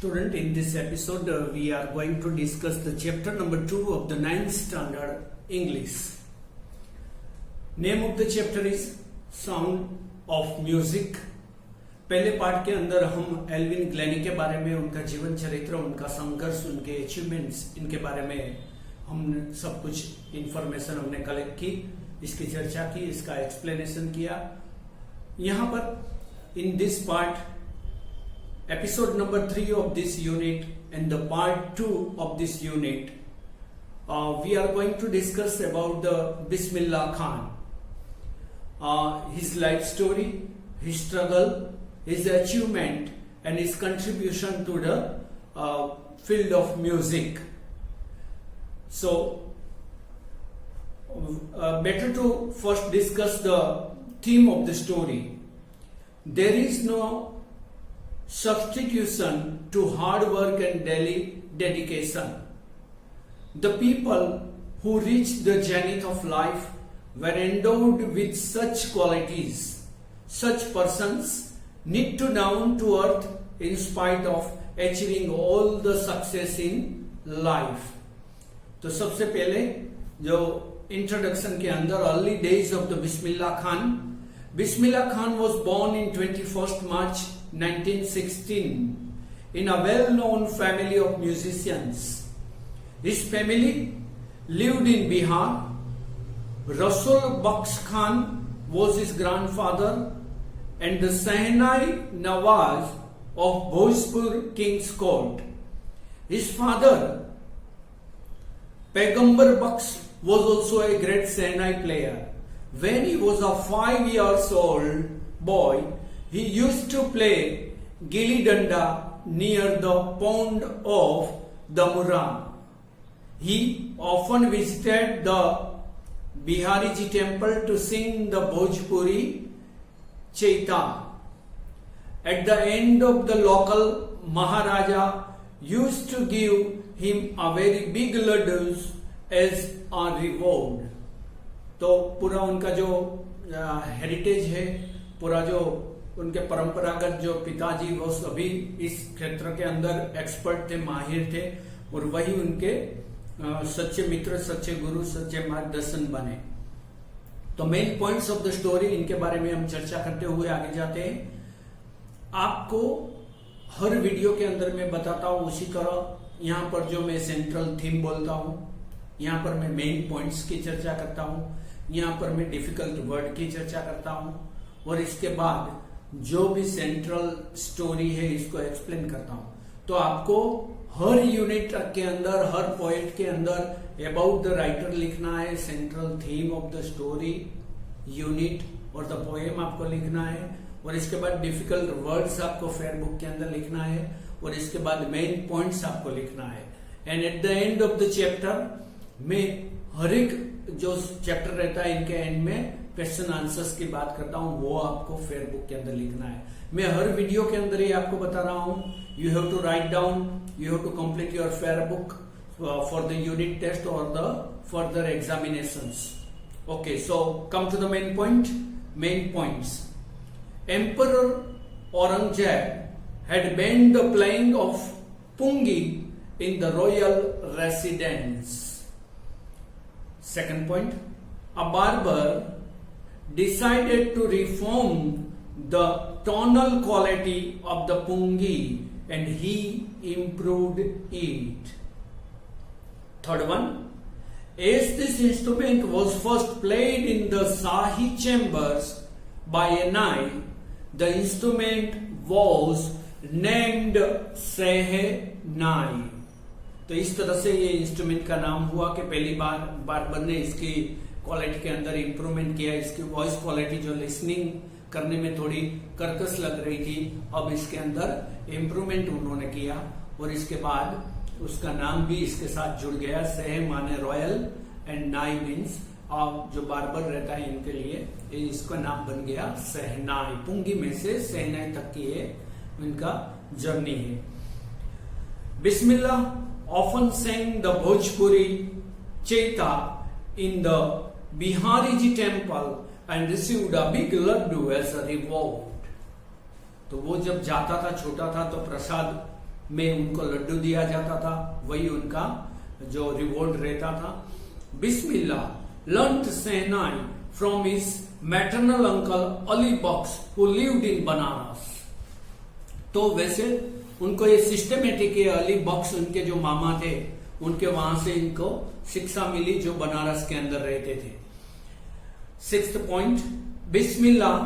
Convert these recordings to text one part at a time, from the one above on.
Student, in this episode we are going to discuss the chapter number 2 of the 9th standard English. Name of the chapter is Sound of Music. पहले part के अंदर हम Alvin Glenny के बारे में, उनका जीवन चरित्र, उनका संघर्ष, उनके अचीवमेंट्स, इनके बारे में हम सब कुछ इंफॉर्मेशन हमने कलेक्ट की, इसकी चर्चा की, इसका एक्सप्लेनेशन किया. यहाँ पर in this part episode number 3 of this unit and the part 2 of this unit, we are going to discuss about the Bismillah Khan, his life story, his struggle, his achievement and his contribution to the field of music. So better to first discuss the theme of the story. There is no substitution to hard work and daily dedication. The people who reached the zenith of life were endowed with such qualities. Such persons need to down to earth in spite of achieving all the success in life. तो सबसे पहले जो introduction के अंदर early days of the Bismillah Khan. Bismillah Khan was born in 21st March 1916 in a well-known family of musicians. His family lived in Bihar. Rasul Bakhsh Khan was his grandfather and the Shehnai Nawaz of Bhojpur King's Court. His father, Paigambar Bakhsh, was also a great Shehnai player. When he was a 5 years old boy, he used to play gilli danda near the pond of Damura. He often visited the Bihariji temple to sing the Bhojpuri Chaita. At the end of the local Maharaja used to give him a very big laddus as a reward. तो पूरा उनका जो heritage है, पूरा जो उनके परंपरागत जो पिताजी, वो सभी इस क्षेत्र के अंदर एक्सपर्ट थे, माहिर थे, और वही उनके सच्चे मित्र, सच्चे गुरु, सच्चे मार्गदर्शन बने. तो main points of the story, इनके बारे में हम चर्चा करते हुए आगे जाते हैं. आपको हर वीडियो के अंदर मैं बताता हूं उसी तरह यहाँ पर जो मैं सेंट्रल थीम बोलता हूं, यहाँ पर मैं मेन पॉइंट्स की चर्चा करता हूं, यहाँ पर मैं डिफिकल्ट वर्ड की चर्चा करता हूं, और इसके बाद जो भी सेंट्रल स्टोरी है इसको एक्सप्लेन करता हूं. तो आपको हर यूनिट के अंदर, हर पॉइंट के अंदर अबाउट द राइटर लिखना है, central theme of the story, unit और द पोएम आपको लिखना है, और इसके बाद डिफिकल्ट वर्ड्स आपको फेयर बुक के अंदर लिखना है, और इसके बाद मेन पॉइंट्स आपको लिखना है. And at the end of the chapter में हर एक जो चैप्टर रहता है, इनके एंड में क्वेश्चन आंसर्स की बात करता हूं, वो आपको फेयर बुक के अंदर लिखना है. मैं हर वीडियो के अंदर ही आपको बता रहा हूं, you have to write down, you have to complete your fair book for the unit test और the further examinations. Okay, so come to the main point. Main points. Emperor Aurangzeb had banned the playing of pungi in the royal residence. Second point, a barber decided to reform the tonal quality of the pungi and he improved it. Third one, as this instrument was first played in the Shahi chambers by a nai, the instrument was named Shehnai. तो इस तरह से ये instrument का नाम हुआ कि पहली बार बार्बर ने इसकी क्वालिटी के अंदर इंप्रूवमेंट किया. इसकी वॉइस क्वालिटी जो लिसनिंग करने में थोड़ी कर्कश लग रही थी, अब इसके अंदर इंप्रूवमेंट उन्होंने किया, और इसके बाद उसका नाम भी इसके साथ जुड़ गया. शेह माने रॉयल एंड नाई मीन्स जो बार्बर रहता है इनके लिए, इसका नाम बन गया शेहनाई. पुंगी में से शेहनाई तक की ये इनका जर्नी है. बिस्मिल्लाह often sang the Bhojpuri Chaita in the Bihariji temple and received a big laddu as a reward. तो वो जब जाता था, छोटा था, तो प्रसाद में उनको लड्डू दिया जाता था, वही उनका जो रिवॉर्ड रहता था। बिस्मिल्लाह learnt shehnai from his maternal uncle Ali Bux who lived in Banaras. तो वैसे उनको ये सिस्टमेटिक है, अली बख्श उनके जो मामा थे उनके वहां से इनको शिक्षा मिली जो बनारस के अंदर रहते थे। 6th point, Bismillah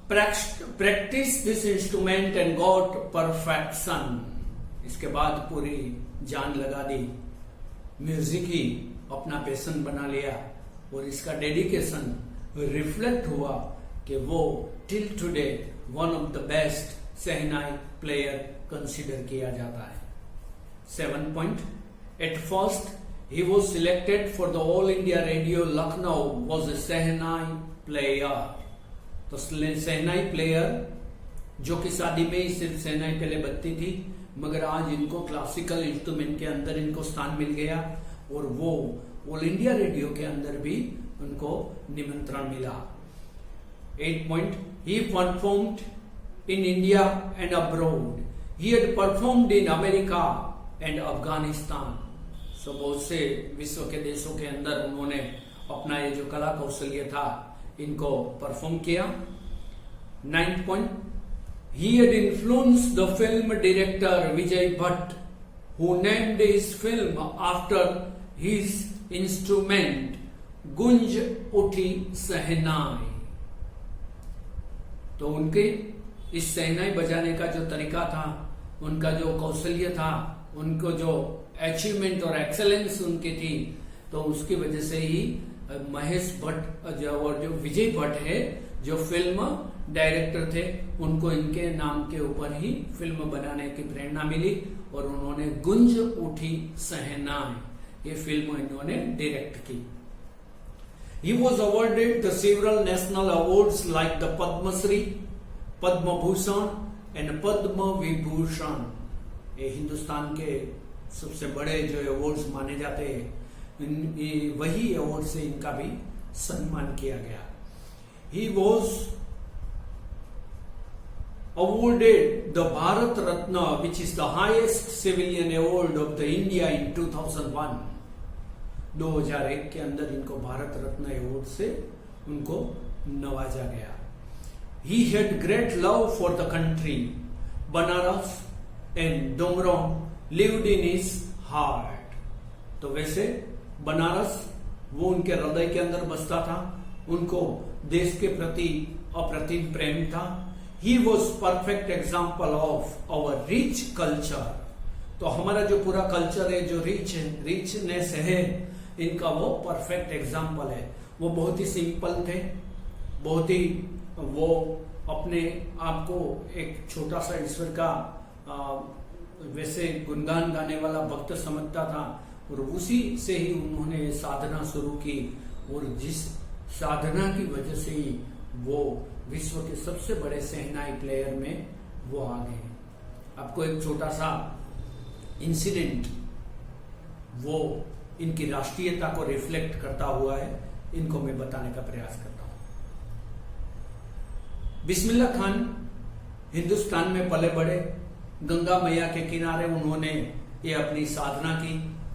practice this instrument and got perfection। इसके बाद पूरी जान लगा दी, म्यूजिक ही अपना पैशन बना लिया और इसका डेडिकेशन रिफ्लेक्ट हुआ कि वो till today one of the best shehnai player consider किया जाता है। 7th point, at first he was selected for the All India Radio Lucknow was a shehnai player. तो शहनाई प्लेयर जो कि शादी में ही सिर्फ शहनाई पहले बजती थी, मगर आज इनको क्लासिकल इंस्ट्रूमेंट के अंदर इनको स्थान मिल गया और वो ऑल इंडिया रेडियो के अंदर भी उनको निमंत्रण मिला। 8th point, he performed in India and abroad। He had performed in America and Afghanistan। सो बहुत से विश्व के देशों के अंदर उन्होंने अपना ये जो कला कौशल्य था इनको परफॉर्म किया। 9th point, he had influenced the film director Vijay Bhatt who named his film after his instrument गुंज उठी शहनाई। तो उनके इस शहनाई बजाने का जो तरीका था, उनका जो कौशल्य था, उनको जो अचीवमेंट और एक्सेलेंस उनकी थी, तो उसकी वजह से ही महेश भट्ट और जो विजय भट्ट है जो फिल्म डायरेक्टर थे, उनको इनके नाम के ऊपर ही फिल्म बनाने की प्रेरणा मिली और उन्होंने गुंज उठी शहनाई ये फिल्म इन्होंने डायरेक्ट की। He was awarded the several national awards like the Padma Shri, Padma Bhushan and Padma Vibhushan। ये हिंदुस्तान के सबसे बड़े जो अवार्ड्स माने जाते हैं, वही अवार्ड से इनका भी सम्मान किया गया। He was awarded the Bharat Ratna which is the highest civilian award of the India in 2001। 2001 के अंदर इनको भारत रत्न अवार्ड से उनको नवाजा गया। He had great love for the country, Banaras and Domron lived in his heart। तो वैसे बनारस वो उनके हृदय के अंदर बसता था, उनको देश के प्रति अप्रतिम प्रेम था। He was perfect example of our rich culture। तो हमारा जो पूरा कल्चर है, जो रिचनेस है, इनका वो परफेक्ट एग्जाम्पल है। वो बहुत ही सिंपल थे, बहुत ही वो अपने आप को एक छोटा सा ईश्वर का वैसे गुणगान गाने वाला भक्त समझता था और उसी से ही उन्होंने साधना शुरू की और जिस साधना की वजह से ही वो विश्व के सबसे बड़े शहनाई प्लेयर में वो आ गए। आपको एक छोटा सा इंसिडेंट वो इनकी राष्ट्रीयता को रिफ्लेक्ट करता हुआ है, इनको मैं बताने का प्रयास करता हूं। बिस्मिल्लाह खान हिंदुस्तान में पले बड़े, गंगा मैया के किनारे उन्होंने ये अपनी साधना की।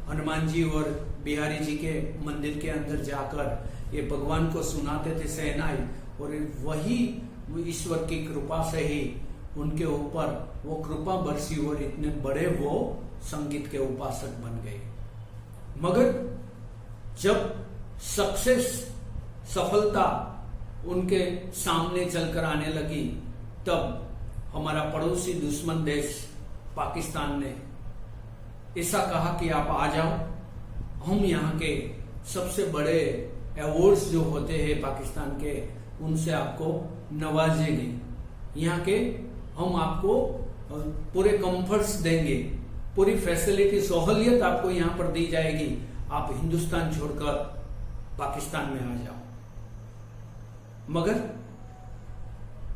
हनुमान जी और बिहारी जी के मंदिर के अंदर जाकर ये भगवान को सुनाते थे शहनाई और वही ईश्वर की कृपा से ही उनके ऊपर वो कृपा बरसी और इतने बड़े वो संगीत के उपासक बन गए। मगर जब सफलता उनके सामने चलकर आने लगी, तब हमारा पड़ोसी दुश्मन देश पाकिस्तान ने ऐसा कहा कि आप आ जाओ, हम यहाँ के सबसे बड़े अवार्ड्स जो होते हैं पाकिस्तान के, उनसे आपको नवाजेंगे, यहाँ के हम आपको पूरे कंफर्ट्स देंगे, पूरी फैसिलिटी सहूलियत आपको यहाँ पर दी जाएगी, आप हिंदुस्तान छोड़कर पाकिस्तान में आ जाओ। मगर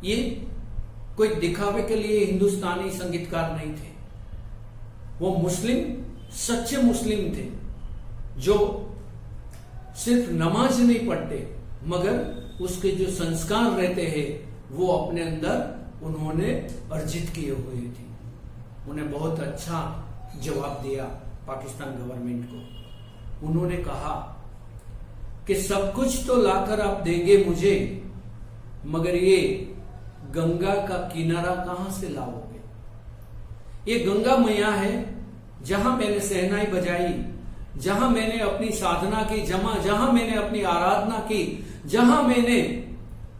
ये कोई दिखावे के लिए हिंदुस्तानी संगीतकार नहीं थे, वो मुस्लिम, सच्चे मुस्लिम थे जो सिर्फ नमाज नहीं पढ़ते मगर उसके जो संस्कार रहते हैं वो अपने अंदर उन्होंने अर्जित किए हुए थे। उन्हें बहुत अच्छा जवाब दिया पाकिस्तान गवर्नमेंट को। उन्होंने कहा कि सब कुछ तो लाकर आप देंगे मुझे, मगर ये गंगा का किनारा कहां से लाओगे? ये गंगा मैया है जहां मैंने शहनाई बजाई, जहां मैंने अपनी साधना की, जहां मैंने अपनी आराधना की, जहां मैंने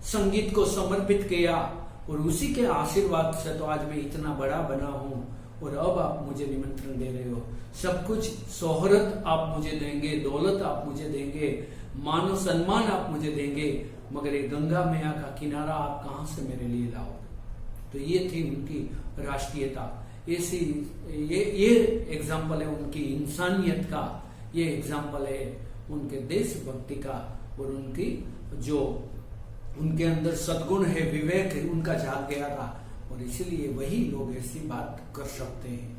संगीत को समर्पित किया, और उसी के आशीर्वाद से तो आज मैं इतना बड़ा बना हूं। और अब आप मुझे निमंत्रण दे रहे हो, सब कुछ शोहरत आप मुझे देंगे, दौलत आप मुझे देंगे, मान सम्मान आप मुझे देंगे, मगर ये गंगा मैया का किनारा आप कहां से मेरे लिए लाओगे? तो ये थी उनकी राष्ट्रीयता। ऐसी ये एग्जाम्पल है उनकी इंसानियत का, ये एग्जाम्पल है उनके देशभक्ति का, और उनकी जो उनके अंदर सद्गुण है, विवेक है, उनका जाग गया था, और इसीलिए वही लोग ऐसी बात कर सकते हैं।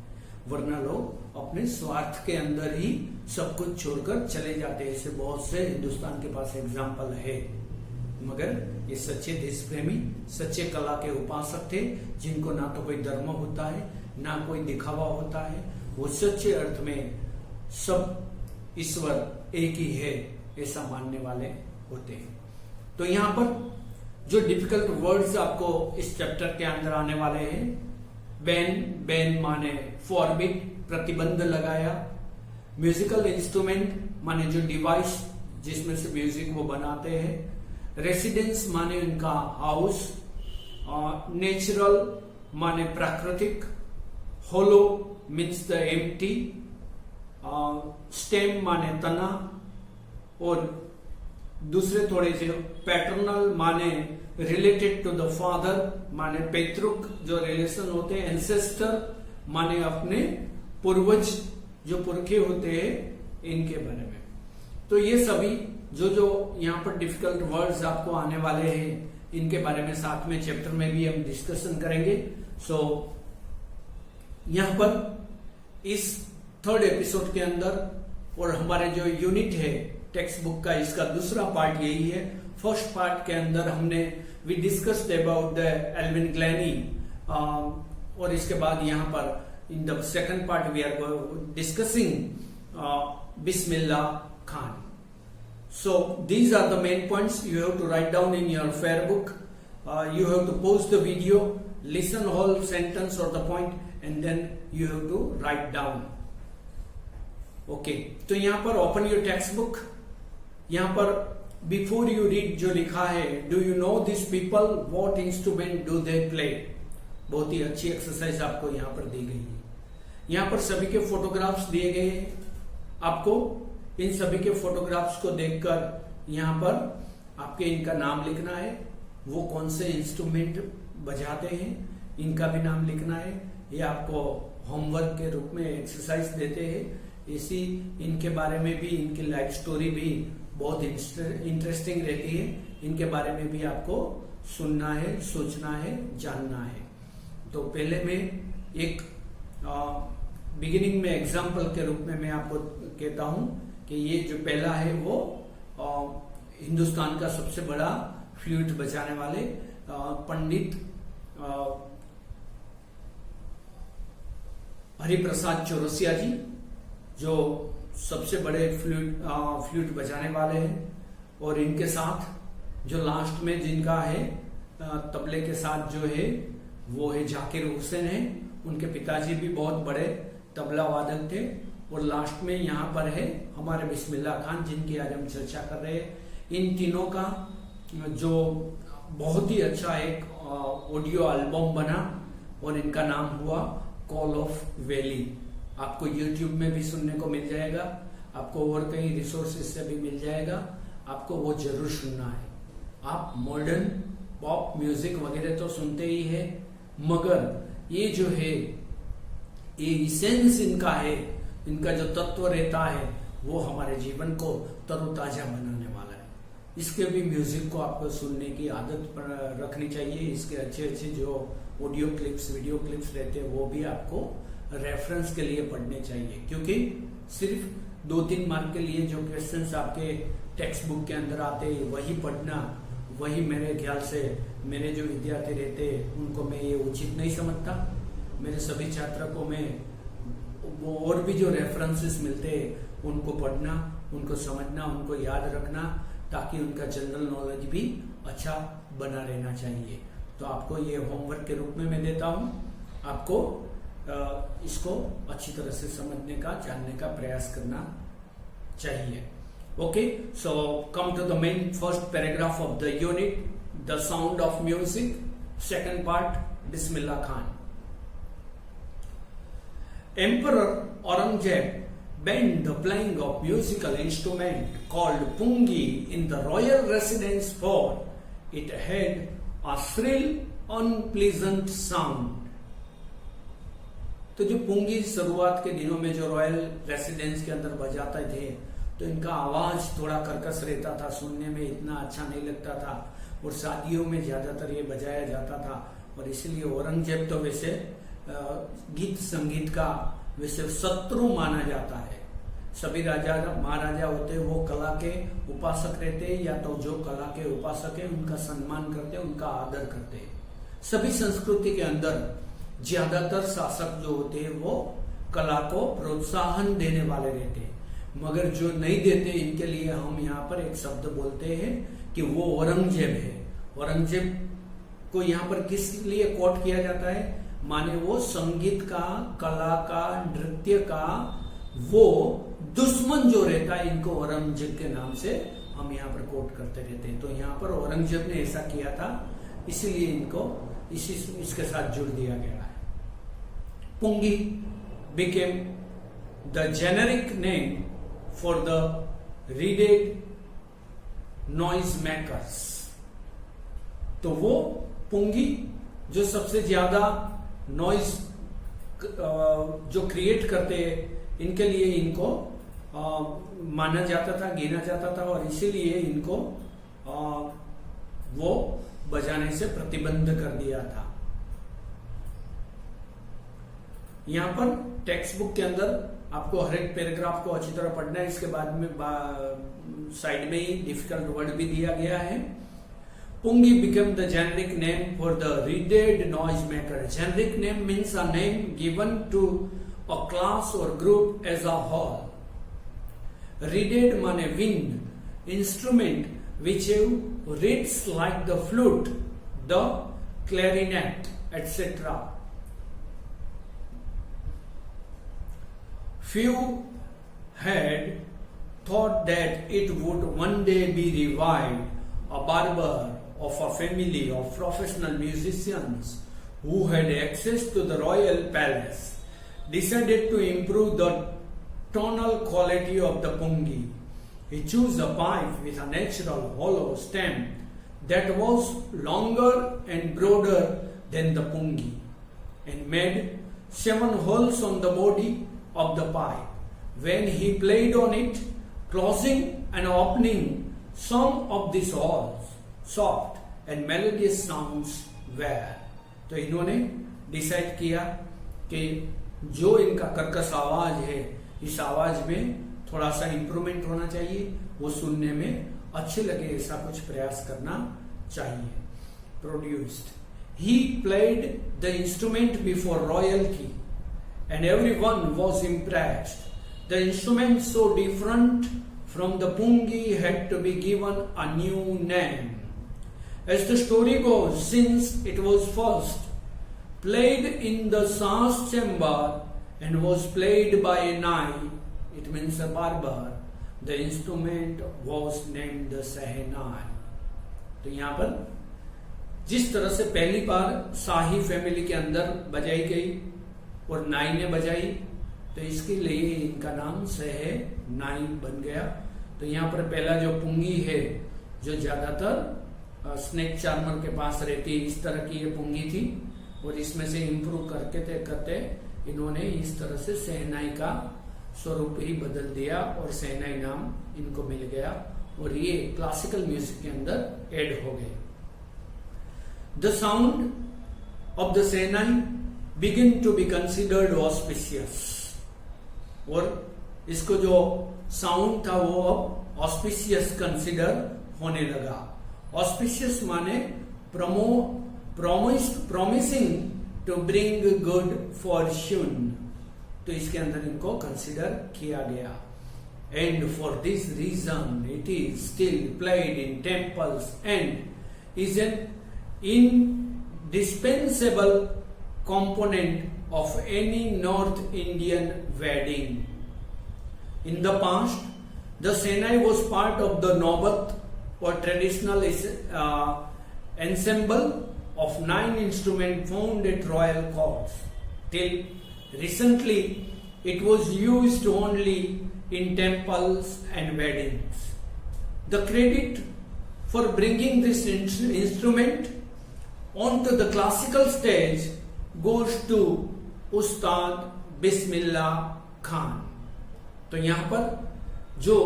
वरना लोग अपने स्वार्थ के अंदर ही सब कुछ छोड़कर चले जाते हैं। ऐसे बहुत से हिंदुस्तान के पास एग्जाम्पल है, मगर ये सच्चे देश प्रेमी, सच्चे कला के उपासक थे, जिनको ना तो कोई धर्म होता है, ना कोई दिखावा होता है। वो सच्चे अर्थ में सब ईश्वर एक ही है ऐसा मानने वाले होते हैं। तो यहाँ पर जो डिफिकल्ट वर्ड्स आपको इस चैप्टर के अंदर आने वाले हैं, बैन माने फॉरबिड, प्रतिबंध लगाया, म्यूजिकल इंस्ट्रूमेंट माने जो डिवाइस जिसमें से म्यूजिक वो बनाते हैं, रेसिडेंस माने उनका हाउस, नेचुरल माने प्राकृतिक, होलो मीन्स द एम्प्टी, स्टेम माने तना, और दूसरे थोड़े से पैटर्नल माने रिलेटेड टू द फादर, माने पैतृक जो रिलेशन होते हैं, एंसेस्टर माने अपने पूर्वज जो पुरखे होते हैं, इनके बारे में। तो ये सभी जो यहाँ पर डिफिकल्ट वर्ड्स आपको आने वाले हैं, इनके बारे में साथ में चैप्टर में भी हम डिस्कशन करेंगे। सो यहाँ पर इस थर्ड एपिसोड के अंदर, और हमारे जो यूनिट है टेक्स्ट बुक का, इसका दूसरा पार्ट यही है। फर्स्ट पार्ट के अंदर हमने we discussed about the Evelyn Glennie, और इसके बाद यहाँ पर in the second part we are discussing Bismillah Khan. So these are the main points you have to write down in your fair book. You have to pause the video, listen whole sentence or the point, and then you have to write down. Okay. तो यहाँ पर open your textbook. यहाँ पर before you read जो लिखा है, do you know these people? What instrument do they play? बहुत ही अच्छी एक्सरसाइज आपको यहाँ पर दी गई है। यहाँ पर सभी के फोटोग्राफ्स दिए गए हैं। आपको इन सभी के फोटोग्राफ्स को देखकर यहाँ पर आपके इनका नाम लिखना है, वो कौन से इंस्ट्रूमेंट बजाते हैं इनका भी नाम लिखना है। ये आपको होमवर्क के रूप में एक्सरसाइज देते हैं। इसी इनके बारे में भी, इनकी लाइफ स्टोरी भी बहुत इंटरेस्टिंग रहती है। इनके बारे में भी आपको सुनना है, सोचना है, जानना है। तो पहले मैं एक बिगिनिंग में एग्जाम्पल के रूप में मैं आपको कहता हूं कि ये जो पहला है वो हिंदुस्तान का सबसे बड़ा फ्लूट बजाने वाले पंडित हरिप्रसाद चौरसिया जी, जो सबसे बड़े फ्लूट बजाने वाले हैं। और इनके साथ जो लास्ट में जिनका है तबले के साथ जो है वो है जाकिर हुसैन है। उनके पिताजी भी बहुत बड़े तबला वादक थे। और लास्ट में यहाँ पर है हमारे बिस्मिल्लाह खान, जिनकी आज हम चर्चा कर रहे हैं। इन तीनों का जो बहुत ही अच्छा एक ऑडियो एल्बम बना और इनका नाम हुआ कॉल ऑफ वैली। आपको यूट्यूब में भी सुनने को मिल जाएगा, आपको और कई रिसोर्सेज से भी मिल जाएगा। आपको वो जरूर सुनना है। आप मॉडर्न पॉप म्यूजिक वगैरह तो सुनते ही है, मगर ये जो है ये इसेंस इनका है, इनका जो तत्व रहता है वो हमारे जीवन को तरोताजा बनाने वाला है। इसके भी म्यूजिक को आपको सुनने की आदत रखनी चाहिए। इसके अच्छे अच्छे जो ऑडियो क्लिप्स, वीडियो क्लिप्स रहते हैं वो भी आपको रेफरेंस के लिए पढ़ने चाहिए, क्योंकि सिर्फ 2-3 मार्क के लिए जो क्वेश्चंस आपके टेक्स्ट बुक के अंदर आते हैं वही पढ़ना, वही मेरे ख्याल से मेरे जो विद्यार्थी रहते हैं उनको मैं ये उचित नहीं समझता। मेरे सभी छात्र को मैं वो और भी जो रेफरेंसेस मिलते हैं उनको पढ़ना, उनको समझना, उनको याद रखना, ताकि उनका जनरल नॉलेज भी अच्छा बना रहना चाहिए। तो आपको ये होमवर्क के रूप में मैं देता हूँ, आपको इसको अच्छी तरह से समझने का, जानने का प्रयास करना चाहिए। Okay, so come to the main first paragraph of the unit, the sound of music, second part, Bismillah Khan. Emperor Aurangzeb banned the playing of musical instrument called pungi in the royal residence for it had a shrill, unpleasant sound. तो जो पुंगी शुरुआत के दिनों में जो royal residence के अंदर बजाते थे, तो इनका आवाज थोड़ा कर्कश रहता था, सुनने में इतना अच्छा नहीं लगता था, और शादियों में ज्यादातर ये बजाया जाता था। और इसलिए औरंगजेब तो वैसे गीत संगीत का वैसे शत्रु माना जाता है। सभी राजा महाराजा होते वो कला के उपासक रहते, या तो जो कला के उपासक है उनका सम्मान करते, उनका आदर करते। सभी संस्कृति के अंदर ज्यादातर शासक जो होते हैं वो कला को प्रोत्साहन देने वाले रहते हैं, मगर जो नहीं देते इनके लिए हम यहाँ पर एक शब्द बोलते हैं कि वो औरंगजेब है। औरंगजेब को यहाँ पर किस लिए कोट किया जाता है, माने वो संगीत का, कला का, नृत्य का वो दुश्मन जो रहता है, इनको औरंगजेब के नाम से हम यहाँ पर कोट करते रहते हैं। तो यहाँ पर औरंगजेब ने ऐसा किया था, इसीलिए इनको इसके साथ जुड़ दिया गया है। पुंगी became the generic name for the reeded noise makers। तो वो पुंगी जो सबसे ज्यादा नॉइज जो क्रिएट करते हैं, इनके लिए इनको माना जाता था, गिना जाता था, और इसीलिए इनको वो बजाने से प्रतिबंध कर दिया था। यहाँ पर टेक्स्ट बुक के अंदर आपको हर एक पैराग्राफ को अच्छी तरह पढ़ना है। इसके बाद में साइड में ही डिफिकल्ट वर्ड भी दिया गया है। Pungi became the generic name for the reeded noisemaker. Generic name means a name given to a class or group as a whole. Reeded माने wind, instrument which have reeds like the flute, the clarinet, etc. Few had thought that it would one day be revived. A barber of a family of professional musicians who had access to the royal palace decided to improve the tonal quality of the pungi. He chose a pipe with a natural hollow stem that was longer and broader than the pungi, and made 7 holes on the body of the pipe. When he played on it, closing and opening some of these holes, soft and melodious sounds were। तो इन्होंने decide किया कि जो इनका कर्कश आवाज है, इस आवाज में थोड़ा सा इंप्रूवमेंट होना चाहिए, वो सुनने में अच्छे लगे, ऐसा कुछ प्रयास करना चाहिए। Produced, he played the instrument before royalty and everyone was impressed. The instrument so different from the pungi had to be given a new name. As the story goes, since it was first played in the Shah's chamber and was played by a nai, it means a barber, the instrument was named the Shehnai। तो यहाँ पर जिस तरह से पहली बार शाही family के अंदर बजाई गई और नाई ने बजाई, तो इसके लिए इनका नाम शहनाई बन गया। तो यहाँ पर पहला जो पुंगी है, जो ज्यादातर स्नेक चार्मर के पास रहती है, इस तरह की ये पुंगी थी, और इसमें से इम्प्रूव करते इन्होंने इस तरह से शहनाई का स्वरूप ही बदल दिया और शहनाई नाम इनको मिल गया, और ये क्लासिकल म्यूजिक के अंदर ऐड हो गए। The sound of the shehnai begin to be considered auspicious, और इसको जो साउंड था वो अब ऑस्पिशियस कंसिडर होने लगा। ऑस्पिशियस माने promising to bring good fortune. तो इसके अंदर इनको कंसिडर किया गया। And for this reason it is still played in temples and is an indispensable component of any North Indian wedding. In the past, the Senai was part of the Naubat or traditional ensemble of 9 instruments found at royal courts. Till recently, it was used only in temples and weddings. The credit for bringing this instrument onto the classical stage goes to उस्ताद बिस्मिल्लाह खान। तो यहां पर जो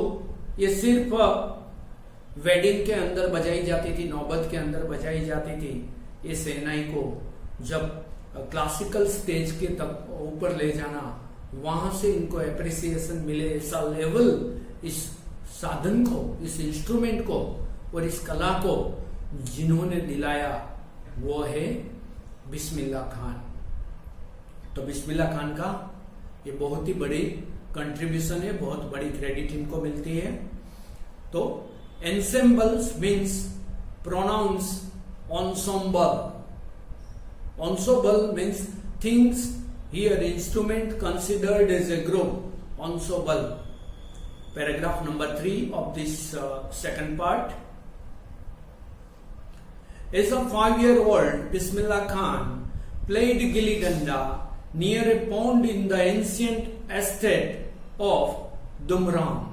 ये सिर्फ wedding के अंदर बजाई जाती थी, नौबत के अंदर बजाई जाती थी, ये शहनाई को जब क्लासिकल स्टेज के तक ऊपर ले जाना, वहां से इनको एप्रिसिएशन मिले, ऐसा लेवल इस साधन को, इस इंस्ट्रूमेंट को और इस कला को जिन्होंने दिलाया वो है बिस्मिल्लाह खान। तो बिस्मिल्लाह खान का ये बहुत ही बड़ी कंट्रीब्यूशन है, बहुत बड़ी क्रेडिट इनको मिलती है। तो ensembles means pronounce ensemble. Ensemble means things here instrument considered as a group. Ensemble. Paragraph number 3 of this second part. As a 5-year-old, Bismillah Khan played gilli danda near a pond in the ancient estate of Dumram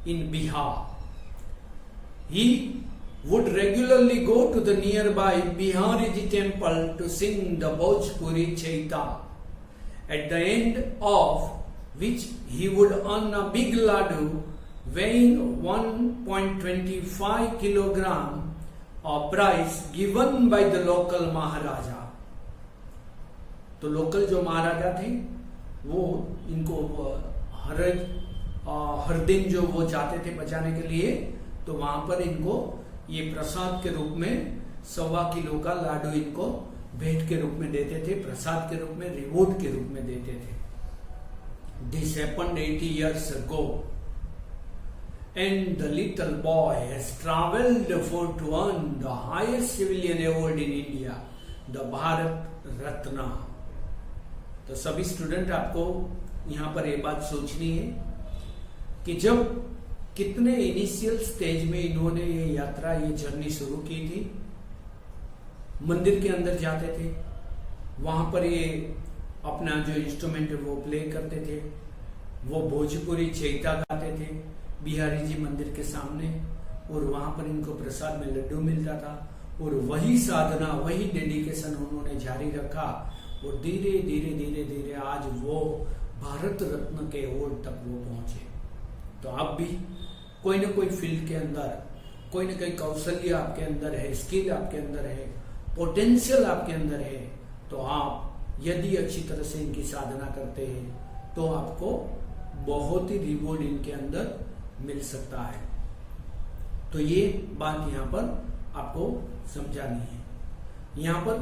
in Bihar. He would regularly go to the nearby Bihariji temple to sing the Bhojpuri Chaita, at the end of which he would earn a big laddu weighing 1.25 kilogram, a prize given by the local Maharaja. तो local जो महाराजा थे वो इनको हर दिन जो वो जाते थे बचाने के लिए, तो वहां पर इनको ये प्रसाद के रूप में 1.25 किलो का लाडू इनको भेंट के रूप में देते थे, प्रसाद के रूप में, रिवॉर्ड के रूप में देते थे। This happened 80 years ago, and the little boy has travelled for to earn the highest civilian award in India, the Bharat Ratna. तो सभी स्टूडेंट आपको यहाँ पर ये बात सोचनी है कि जब कितने इनिशियल स्टेज में इन्होंने ये यात्रा, ये जर्नी शुरू की थी, मंदिर के अंदर जाते थे, वहां पर ये अपना जो इंस्ट्रूमेंट है वो प्ले करते थे, वो भोजपुरी चैता गाते थे बिहारी जी मंदिर के सामने, और वहां पर इनको प्रसाद में लड्डू मिलता था, और वही साधना, वही डेडिकेशन उन्होंने जारी रखा, और धीरे धीरे धीरे धीरे आज वो भारत रत्न के अवार्ड तक वो पहुंचे। तो आप भी कोई ना कोई फील्ड के अंदर, कोई ना कोई कौशल्य आपके अंदर है, स्किल आपके अंदर है, पोटेंशियल आपके अंदर है, तो आप यदि अच्छी तरह से इनकी साधना करते हैं तो आपको बहुत ही रिवॉर्ड इनके अंदर मिल सकता है। तो ये बात यहाँ पर आपको समझानी है। यहाँ पर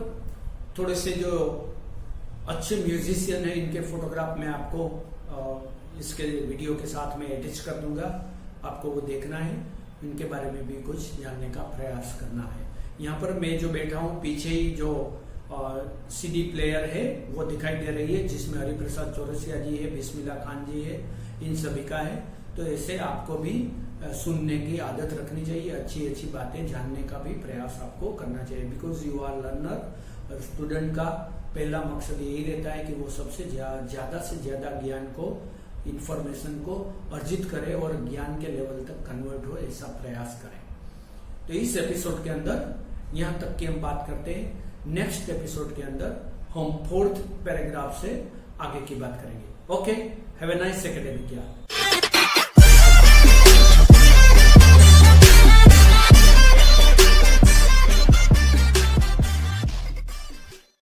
थोड़े से जो अच्छे म्यूजिशियन है, इनके फोटोग्राफ में आपको इसके वीडियो के साथ में अटैच कर दूंगा, आपको वो देखना है, इनके बारे में भी कुछ जानने का प्रयास करना है। यहाँ पर मैं जो बैठा हूँ, पीछे ही जो सीडी प्लेयर है वो दिखाई दे रही है, जिसमें हरिप्रसाद चौरसिया जी है, बिस्मिल्लाह खान जी है, इन सभी का है। तो ऐसे आपको भी सुनने की आदत रखनी चाहिए, अच्छी अच्छी बातें जानने का भी प्रयास आपको करना चाहिए, because you are learner. Student का पहला मकसद यही रहता है कि वो सबसे ज्यादा से ज्यादा ज्ञान को, इंफॉर्मेशन को अर्जित करे और ज्ञान के लेवल तक कन्वर्ट हो, ऐसा प्रयास करें। तो इस एपिसोड के अंदर यहां तक की हम बात करते हैं। नेक्स्ट एपिसोड के अंदर हम 4th पैराग्राफ से आगे की बात करेंगे। Okay, have a nice academic year.